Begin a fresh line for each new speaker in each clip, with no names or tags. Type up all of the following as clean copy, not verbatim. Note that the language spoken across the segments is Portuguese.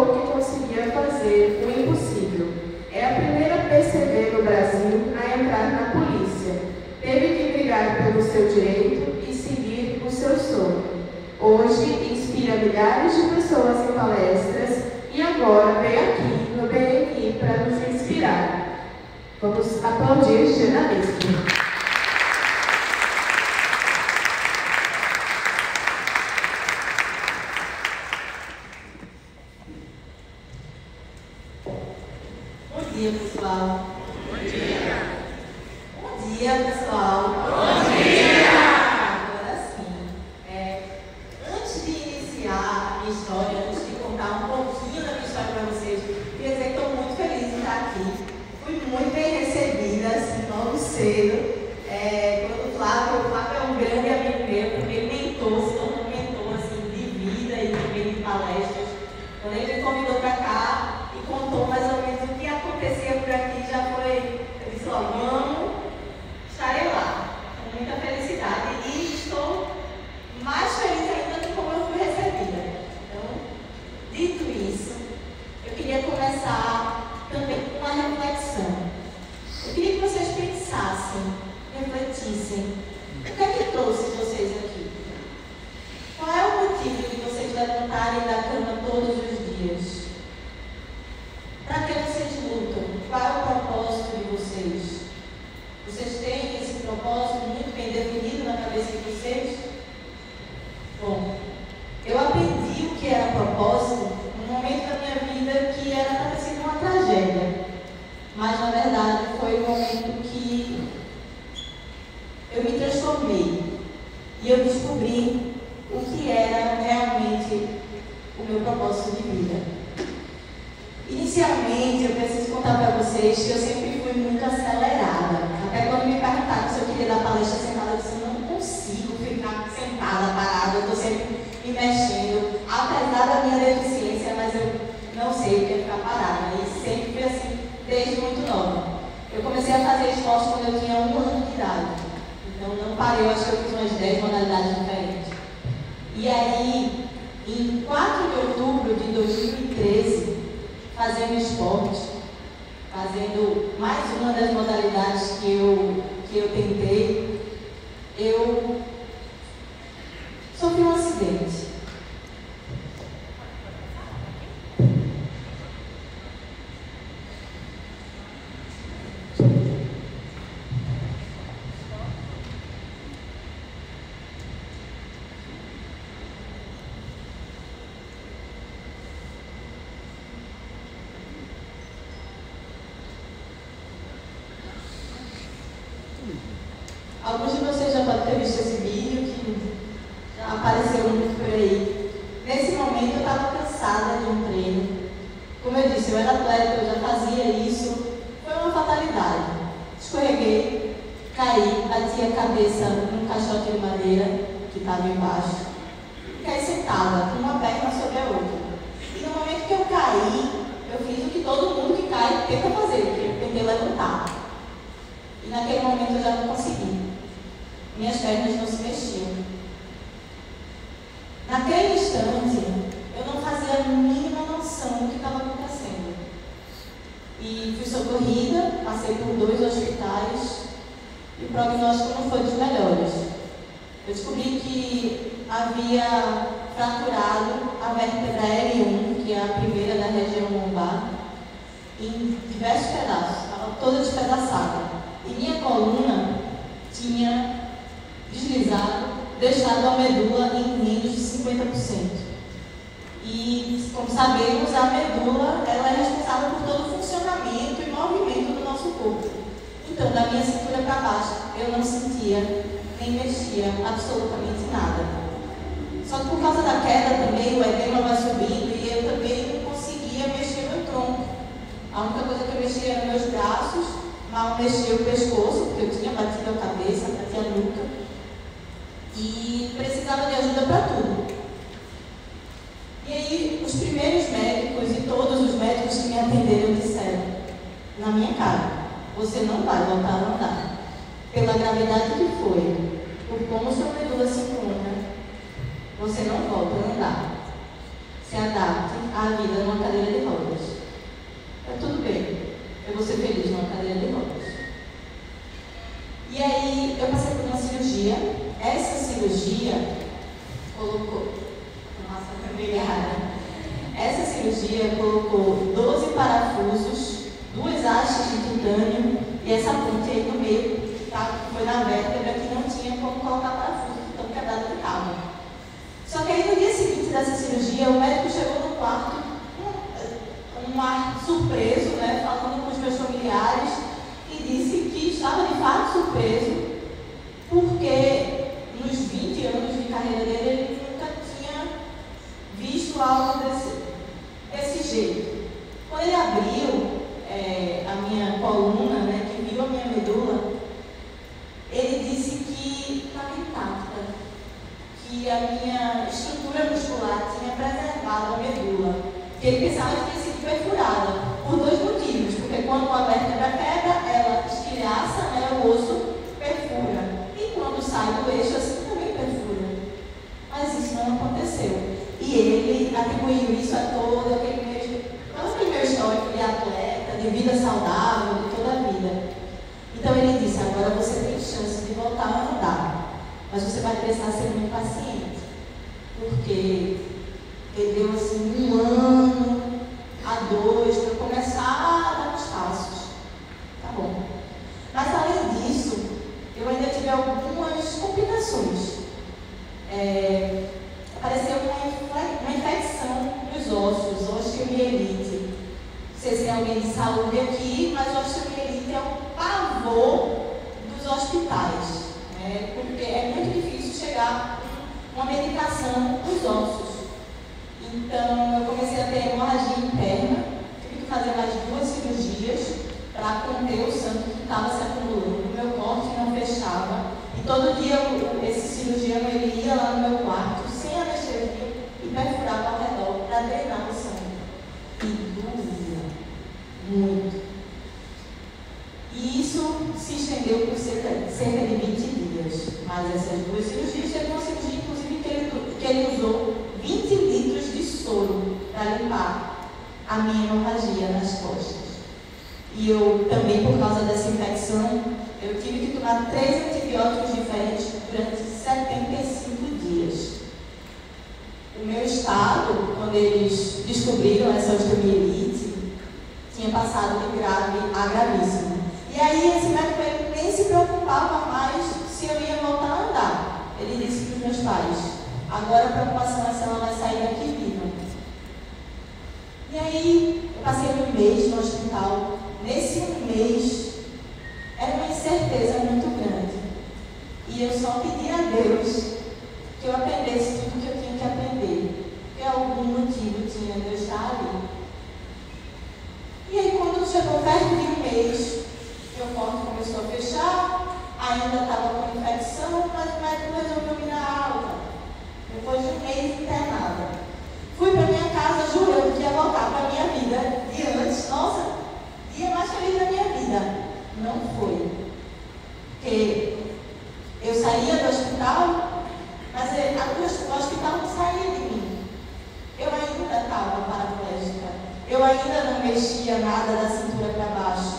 provou que conseguia fazer o impossível. É a primeira PCD no Brasil a entrar na polícia. Teve que brigar pelo seu direito e seguir o seu sonho. Hoje inspira milhares de pessoas em palestras e agora veio aqui no BNI para nos inspirar. Vamos aplaudir Jana Mestre.
Bom dia, pessoal.
Bom dia.
Bom dia, pessoal.
Bom dia.
Agora sim. Antes de iniciar a minha história, antes de contar um pouquinho da minha história para vocês, queria dizer que estou muito feliz de estar aqui. Fui muito bem recebida, assim, logo cedo. Quando o Flávio é um grande amigo meu, também mentor, se tornou mentor assim, de vida e também de palestras. Quando ele me convidou para cá e contou mais ou menos o que acontecia por aqui, já foi, eu disse, ó, vamos, estarei lá, com muita felicidade e estou mais feliz ainda de como eu fui recebida. Então, dito isso, eu queria começar também com uma reflexão. Eu queria que vocês pensassem, refletissem, o que é que trouxe vocês aqui? Qual é o motivo de vocês levantarem da cama todos os dias? Para que vocês lutam? Qual é o propósito de vocês? Vocês têm esse propósito muito bem definido na cabeça de vocês? Bom, eu aprendi o que era propósito num momento da minha vida que era parecendo uma tragédia. Mas, na verdade, foi um momento que eu me transformei e eu descobri o que era realmente o meu propósito de vida. Inicialmente, eu preciso contar para vocês que eu sempre fui muito acelerada. Até quando me perguntaram se eu queria dar palestra sentada, eu disse, eu não consigo ficar sentada, parada, eu estou sempre me mexendo. Apesar da minha deficiência, mas eu não sei o que é ficar parada. E sempre fui assim, desde muito nova. Eu comecei a fazer esporte quando eu tinha 1 ano de idade. Então não parei, eu acho que eu fiz umas 10 modalidades diferentes. E aí, em 4 de outubro de 2013, fazendo esporte, fazendo mais uma das modalidades que eu tentei, eu sofri um acidente. Alguns de vocês já podem ter visto esse vídeo que já apareceu muito por aí. Nesse momento eu estava cansada de um treino. Como eu disse, eu era atleta, eu já fazia isso. Foi uma fatalidade. Escorreguei, caí, bati a cabeça num caixote de madeira que estava embaixo. Caí sentada, com uma perna sobre a outra. E no momento que eu caí, eu fiz o que todo mundo que cai tenta fazer, que eu tentei levantar. E naquele momento eu já não consegui. Minhas pernas não se mexiam. Naquele instante, eu não fazia a mínima noção do que estava acontecendo. E fui socorrida, passei por 2 hospitais e o prognóstico não foi dos melhores. Eu descobri que havia fraturado a vértebra L1, que é a primeira da região lombar, em diversos pedaços, estava toda despedaçada. E minha coluna tinha deslizado, deixado a medula em menos de 50%. E, como sabemos, a medula ela é responsável por todo o funcionamento e movimento do nosso corpo. Então, da minha cintura para baixo, eu não sentia nem mexia absolutamente nada. Só que por causa da queda também, o edema vai subindo e eu também não conseguia mexer meu tronco. A única coisa que eu mexia eram meus braços, mal mexia o pescoço, porque eu tinha batido a cabeça, batido a nuca. E precisava de ajuda para tudo. E aí, os primeiros médicos e todos os médicos que me atenderam disseram, na minha cara, você não vai voltar a andar. Pela gravidade que foi, por como sua medula se encontra, você não volta a andar. se adapte à vida numa cadeira de rodas. Tá tudo bem, eu vou ser feliz numa cadeira de rodas. E aí eu passei por uma cirurgia. Essa cirurgia colocou... Nossa, essa cirurgia colocou 12 parafusos, 2 hastes de titânio e essa ponte aí no meio, tá? Foi na vértebra que não tinha como colocar parafuso, então quebrado de cabo. Só que aí no dia seguinte dessa cirurgia, o médico chegou no quarto, um ar surpreso, né, falando com os meus familiares, e disse que estava de fato surpreso, porque nos 20 anos de carreira dele, ele nunca tinha visto algo desse jeito. Quando ele abriu a minha coluna, né, que viu a minha medula, ele disse que estava intacta, que a minha estrutura muscular tinha preservado a medula, que ele pensava que tinha sido perfurada, por 2 motivos, porque quando a vértebra quebra, ela estilhaça, né, o osso perfura, e quando sai do eixo, assim também perfura. Mas isso não aconteceu. E ele atribuiu isso a todo aquele meu histórico de atleta, de vida saudável, de toda a vida. Então ele disse, agora você tem chance de voltar a andar, mas você vai precisar ser muito paciente, porque ele deu assim 1 ano a 2 para começar a dar os passos. Tá bom. Mas além disso, eu ainda tive algumas complicações. Apareceu uma infecção nos ossos, osteomielite. Não sei se tem alguém de saúde aqui, mas osteomielite é um pavor dos hospitais, né? Porque é muito difícil chegar uma medicação nos ossos. Então, eu comecei a ter hemorragia interna, tive que fazer mais 2 cirurgias para conter o sangue que estava se acumulando. O meu corte não fechava. E todo dia esse cirurgião ele ia lá no meu quarto, sem anestesia, e perfurava ao redor para drenar o sangue. E doía muito. E isso se estendeu por cerca de 20 dias. Mas essas 2 cirurgias, teve uma cirurgia, inclusive, que ele usou 20 litros de soro para limpar a minha hemorragia nas costas. E eu também, por causa dessa infecção, eu tive que tomar 3 antibióticos diferentes durante 75 dias. O meu estado, quando eles descobriram essa osteomielite, tinha passado de grave a gravíssimo. E aí esse médico ele nem se preocupava mais se eu ia voltar a andar. Ele disse para os meus pais, agora a preocupação é se ela vai sair daqui viva. E aí eu passei 1 mês no hospital. Nesse 1 mês, era uma incerteza muito grande. E eu só pedi a Deus que eu aprendesse tudo que eu tinha que aprender. Porque algum motivo tinha de eu estar ali. E aí, quando chegou perto de 1 mês, meu corpo começou a fechar, ainda estava com infecção, mas o médico resolveu me dar alta. Depois de 1 mês internada. Fui para minha casa jurando que ia voltar para a minha vida de antes. Nossa, dia mais feliz da minha vida. Não foi. Porque eu saía do hospital, mas o hospital não saía de mim. Eu ainda estava paraplégica. Eu ainda não mexia nada da cintura para baixo.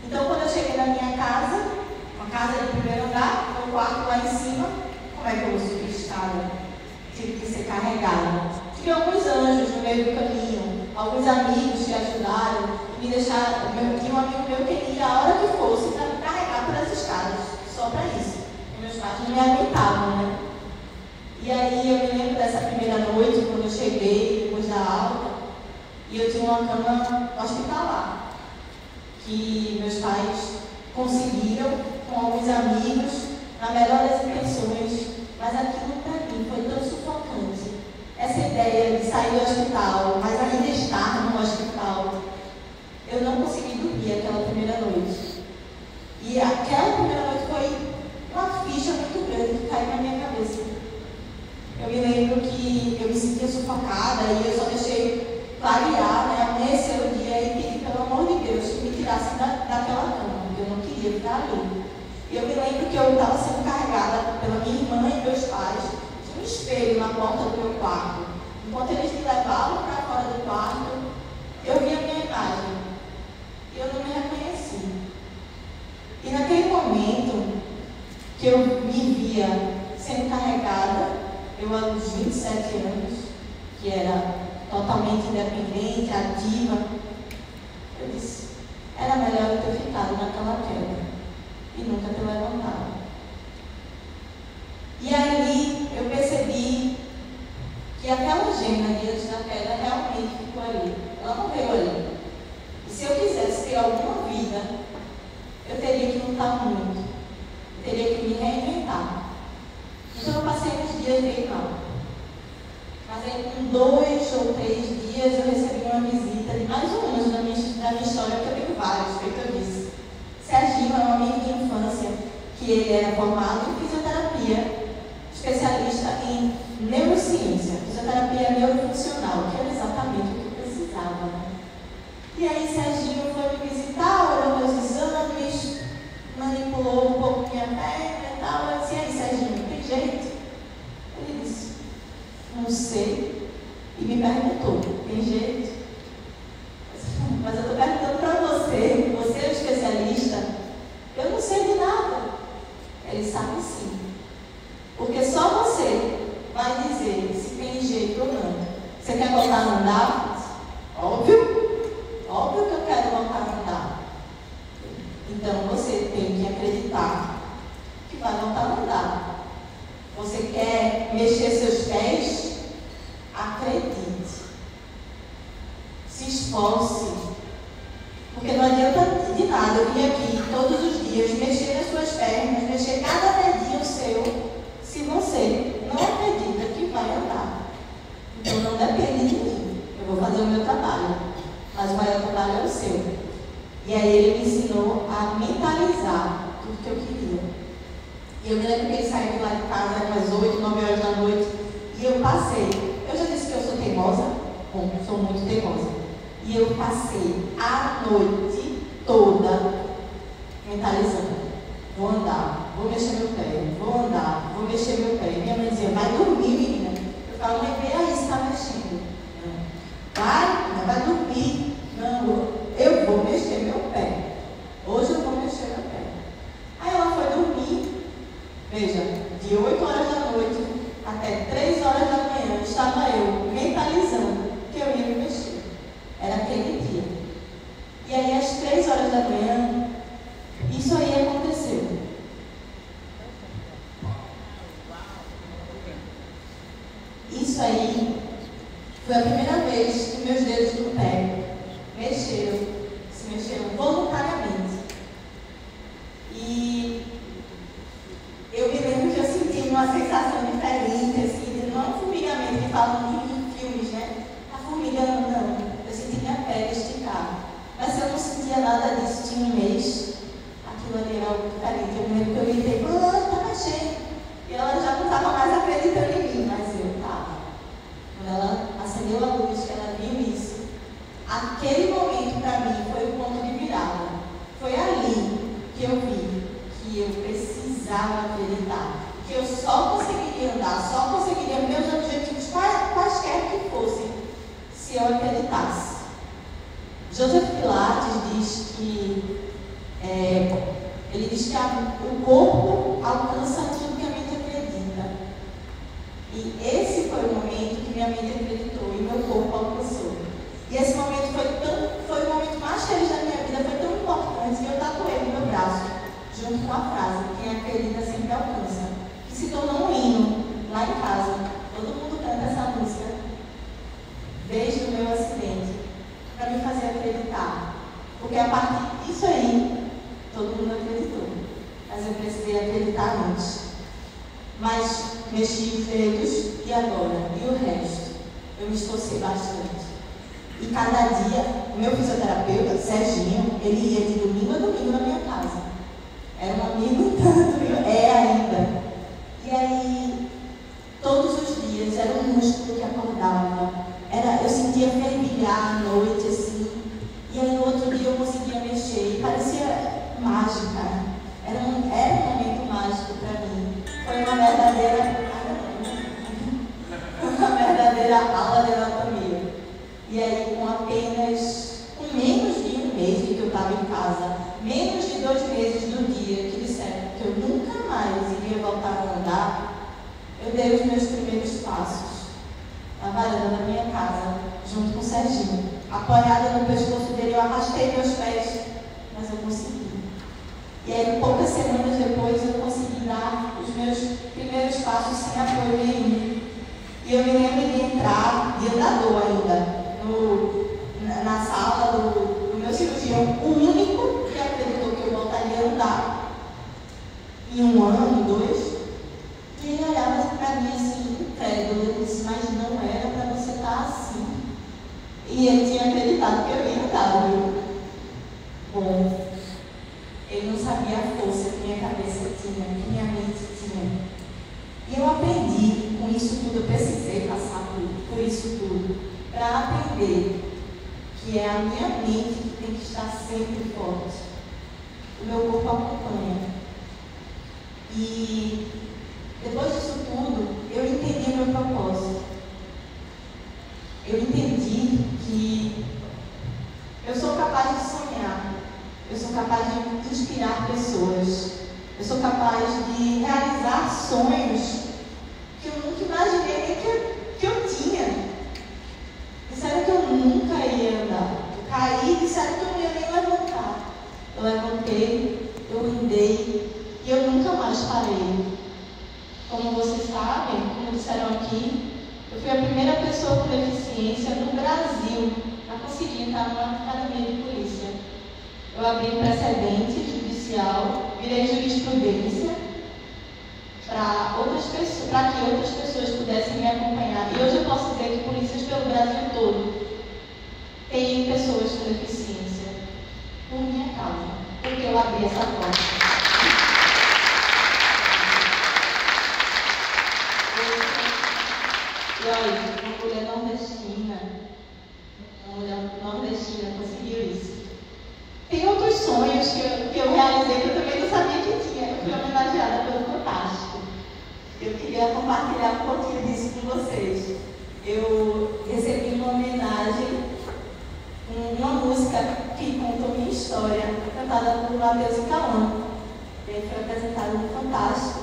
Então, quando eu cheguei na minha casa, uma casa de primeiro andar, meu quarto lá em cima, como é que eu vou subir escada? Tive que ser carregada. Tive alguns anjos no meio do caminho, alguns amigos que ajudaram e me deixaram. Tinha um amigo meu que ia a hora que fosse para me carregar pelas escadas, só para isso. E meus pais não me aguentavam, né? E aí eu me lembro dessa primeira noite, quando eu cheguei, depois da aula, e eu tinha uma cama hospitalar, que meus pais conseguiram, com alguns amigos, na melhor das intenções, mas aquilo para mim foi tão sufocante. Essa ideia de sair do hospital, mas ainda estar no hospital, eu não consegui dormir aquela primeira noite. E aquela primeira noite foi uma ficha muito grande que caiu na minha cabeça. Eu me lembro que eu me sentia sufocada e eu só deixei clarear, né, amanhecer o dia e pedi, pelo amor de Deus, que me tirassem daquela cama, porque eu não queria ficar ali. E eu me lembro que eu estava sendo carregada pela minha irmã e meus pais. Tinha um espelho na porta do meu quarto. Enquanto eles me levavam para fora do quarto, eu vi a minha imagem. E eu não me reconheci. E naquele momento que eu me via sendo carregada, eu aos 27 anos, que era totalmente independente, ativa, eu disse, era melhor eu ter ficado naquela queda e nunca ter levantado. E ali eu percebi que aquela gema diante da queda realmente ficou ali. Ela não veio ali. E se eu quisesse ter alguma vida, eu teria que lutar muito. Eu teria que me reinventar. Então eu passei uns dias bem mal. Mas aí com 2 ou 3 dias eu recebi uma visita de mais ou menos da minha história, porque eu tenho vários, feito eu disse. Serginho é um amigo de infância, que ele era formado em fisioterapia, especialista em neurociência, fisioterapia neurofuncional, que era exatamente o que eu precisava. E aí Serginho foi me visitar, olhou meus exames, manipulou um pouco minha perna e tal. Eu disse, e aí Serginho, tem jeito? Ele disse, não sei. E me perguntou, tem jeito? Mas eu estou perguntando para você, você é um especialista? Eu não sei de nada. Ele sabe sim. Porque só você vai dizer se tem jeito ou não. Você quer voltar a andar? Óbvio. Óbvio que eu quero voltar a andar. Então você tem que acreditar que vai voltar a andar. Você quer mexer seus pés? Acredite. Se esforce. Porque não adianta de nada eu vir aqui todos os dias mexer nas suas pernas, mexer cada dedinho seu, se você não acredita que vai andar. Então não depende de mim. Eu vou fazer o meu trabalho, mas o maior trabalho é o seu. E aí ele me ensinou a mentalizar tudo que eu queria. E eu me lembro que ele saiu de lá de casa, eram umas 8, 9 horas da noite, e eu passei. Eu já disse que eu sou teimosa? Bom, sou muito teimosa. E eu passei a noite toda mentalizando. Vou andar, vou mexer meu pé, vou andar, vou mexer meu pé. Minha mãe dizia, vai dormir, menina. Eu falava, mãe, vê aí se está mexendo. Não, vai dormir. Não, eu vou mexer meu pé. Hoje eu vou mexer meu pé. Aí ela foi dormir. Veja, de 8 horas da noite até 3 horas da manhã, estava eu mentalizando que eu ia me mexer. Era aquele dia. E aí, às 3 horas da manhã, isso aí aconteceu. Isso aí foi a primeira vez que meus dedos do pé se mexeram voluntariamente. E eu me lembro que eu senti uma sensação diferente, assim, não um formigamento que falam em filmes, né? A formiga não. Eu senti minha pele esticar. Mas eu não sentia nada disso, tinha um mês. Aquilo ali era algo diferente. Eu me lembro que eu gritei, tá mexendo. E ela já não estava mais acreditando em mim, mas eu estava. Quando ela acendeu a luz, que ela viu isso, aquele momento para mim foi o ponto de virada. Foi ali que eu vi que eu precisava acreditar. Que eu só conseguiria andar, só conseguiria meus objetivos, quaisquer que fossem, se eu acreditasse. Joseph Pilates diz que ele diz que o corpo alcança aquilo que a mente acredita. E esse foi o momento que minha mente acreditou e meu corpo alcançou. E esse momento foi o momento mais feliz da minha vida, foi tão importante que eu tatuei no meu braço, junto com a frase, quem acredita sempre alcança. Que se tornou um hino lá em casa. Todo mundo canta essa música desde o meu acidente, para me fazer acreditar. Porque a partir disso aí, todo mundo acreditou. Mas eu precisei acreditar antes. Mas mexi os dedos e agora? E o resto? Eu me esforcei bastante. E cada dia, o meu fisioterapeuta, Serginho, ele ia de domingo a domingo na minha casa. Era um amigo tanto, é ainda. E aí, todos os dias, era um músculo que acordava. Eu sentia fervilhar à noite, assim. E aí, no outro dia, eu conseguia mexer. E parecia mágica. Era um momento mágico para mim. Foi uma verdadeira aula de com menos de um mês de que eu estava em casa, menos de 2 meses do dia que disseram que eu nunca mais iria voltar a andar, eu dei os meus primeiros passos na varanda da minha casa, junto com o Serginho. Apoiada no pescoço dele, eu arrastei meus pés, mas eu consegui. E aí, poucas semanas depois, eu consegui dar os meus primeiros passos sem apoio nenhum. E eu me lembro de entrar, de andador ainda, na sala do meu cirurgião, o único que acreditou que eu voltaria a andar em 1 ano, 2. E ele olhava para mim assim, incrédulo. Ele disse, mas não era para você estar assim. E ele tinha acreditado que eu ia andar, viu? Bom, ele não sabia a força que minha cabeça tinha, que minha mente tinha. E eu aprendi com isso tudo, eu precisei passar por isso tudo, para aprender que é a minha mente que tem que estar sempre forte. O meu corpo acompanha. E depois disso tudo, eu entendi o meu propósito. Eu entendi que eu sou capaz de sonhar, eu sou capaz de inspirar pessoas, eu sou capaz de realizar sonhos que eu nunca imaginei nem que eu tinha. Disseram que eu nunca ia andar. Eu caí, disseram que eu não ia nem levantar. Eu levantei, eu andei e eu nunca mais parei. Como vocês sabem, como disseram aqui, eu fui a primeira pessoa com deficiência no Brasil a conseguir entrar numa academia de polícia. Eu abri precedente judicial, virei jurisprudência para que outras pessoas pudessem me acompanhar. E hoje eu posso dizer que polícias pelo Brasil todo têm pessoas com deficiência por minha causa, porque eu abri essa porta. E olha, uma mulher nordestina conseguiu isso. Tem outros sonhos que eu realizei que eu também não sabia que tinha. Eu fui homenageada pelo Fantástico. Eu queria compartilhar um pouquinho disso com vocês. Eu recebi uma homenagem, uma música que contou minha história, cantada por Matheus e Cauã. Ele foi apresentado no Fantástico.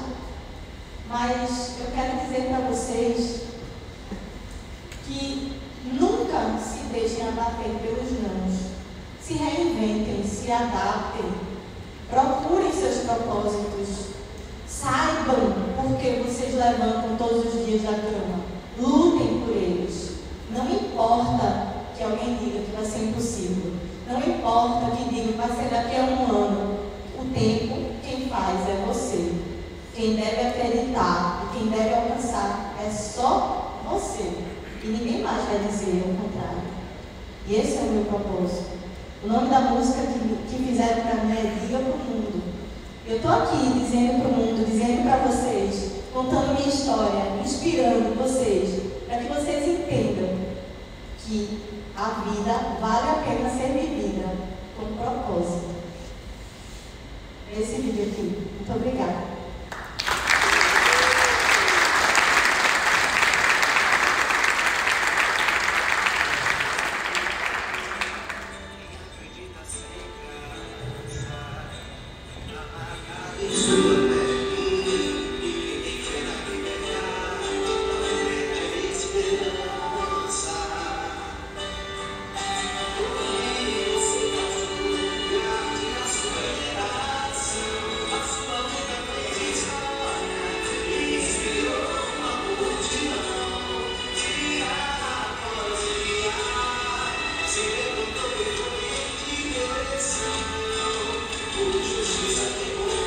Mas eu quero dizer para vocês que nunca se deixem abater pelos nãos. Se reinventem, se adaptem, procurem seus propósitos, saibam por que vocês levantam todos os dias da cama, lutem por eles. Não importa que alguém diga que vai ser impossível, não importa que diga que vai ser daqui a 1 ano, o tempo quem faz é você. Quem deve acreditar e quem deve alcançar é só você. E ninguém mais vai dizer o contrário. E esse é o meu propósito. O nome da música que fizeram para mim é Diga para o Mundo. Eu estou aqui dizendo para o mundo, dizendo para vocês, contando minha história, inspirando vocês, para que vocês entendam que a vida vale a pena ser vivida com propósito. Esse vídeo aqui. Muito obrigada.
Justiça tem